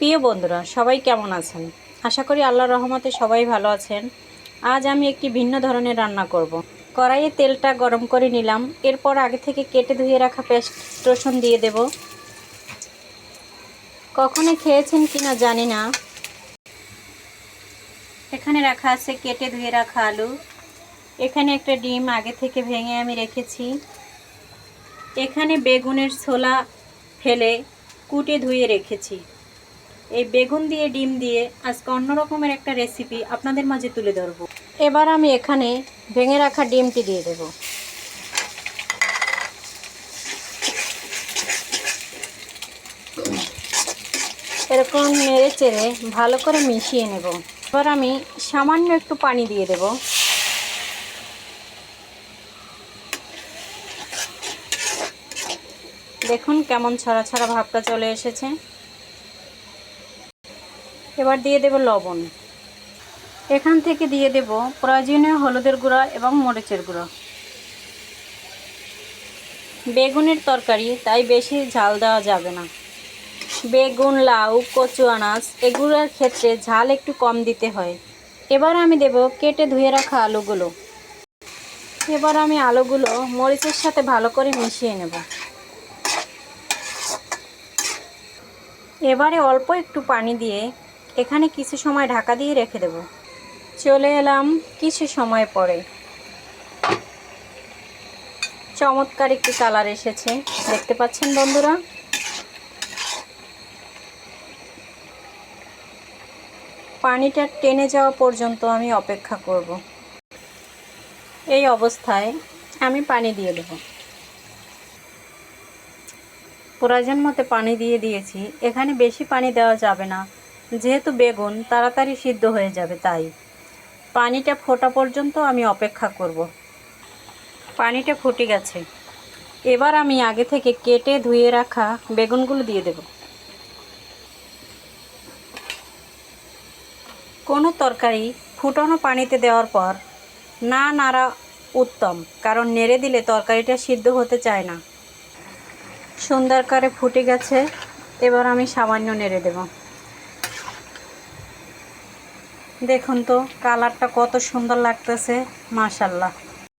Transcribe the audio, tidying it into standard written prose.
প্রিয় বন্ধুরা, সবাই কেমন আছেন? আশা করি আল্লাহর রহমতে সবাই ভালো আছেন। আজ আমি একটি ভিন্ন ধরনের রান্না করব। কড়াইয়ে তেলটা গরম করে নিলাম। এরপর আগে থেকে কেটে ধুয়ে রাখা পেঁয়াজ রসুন দিয়ে দেব। কখনো খেয়েছেন কিনা জানি না। এখানে রাখা আছে কেটে ধুয়ে রাখা আলু। এখানে একটা ডিম আগে থেকে ভেঙে আমি রেখেছি। এখানে বেগুনের ছোলা ফেলে কুটে ধুয়ে রেখেছি। এই বেগুন দিয়ে ডিম দিয়ে আজকে অন্য রকমের একটা রেসিপি আপনাদের মাঝে তুলে ধরবো। এবার আমি এখানে ভেঙে রাখা ডিমটি দিয়ে দেব। এরকম নেড়ে চেড়ে ভালো করে মিশিয়ে নেব। এবার আমি সামান্য একটু পানি দিয়ে দেব। দেখুন কেমন ছড়া ছড়া ভাবটা চলে এসেছে। এবার দিয়ে দেব লবণ। এখান থেকে দিয়ে দেব প্রয়োজনীয় হলুদের গুঁড়া এবং মরিচের গুঁড়ো। বেগুনের তরকারি তাই বেশি ঝাল দেওয়া যাবে না। বেগুন, লাউ, কচু আনাজ এগুলোর ক্ষেত্রে ঝাল একটু কম দিতে হয়। এবার আমি দেব কেটে ধুয়ে রাখা আলুগুলো। এবার আমি আলুগুলো মরিচের সাথে ভালো করে মিশিয়ে নেব। এবারে অল্প একটু পানি দিয়ে এখানে কিছু সময় ঢাকা দিয়ে রেখে দেব। চলে এলাম কিছু সময় পরে। চমৎকার একটি কালার এসেছে, দেখতে পাচ্ছেন বন্ধুরা। পানিটা টেনে যাওয়া পর্যন্ত আমি অপেক্ষা করব। এই অবস্থায় আমি পানি দিয়ে দেব। প্রয়োজন মতো পানি দিয়ে দিয়েছি। এখানে বেশি পানি দেওয়া যাবে না, যেহেতু বেগুন তাড়াতাড়ি সিদ্ধ হয়ে যাবে, তাই পানিটা ফোটা পর্যন্ত আমি অপেক্ষা করব। পানিটা ফুটে গেছে। এবার আমি আগে থেকে কেটে ধুয়ে রাখা বেগুনগুলো দিয়ে দেব। কোনো তরকারি ফুটানো পানিতে দেওয়ার পর না নাড়া উত্তম, কারণ নেড়ে দিলে তরকারিটা সিদ্ধ হতে চায় না। সুন্দর করে ফুটে গেছে। এবার আমি সামান্য নেড়ে দেব। দেখুন তো কালারটা কত সুন্দর লাগতেছে, মাশাআল্লাহ।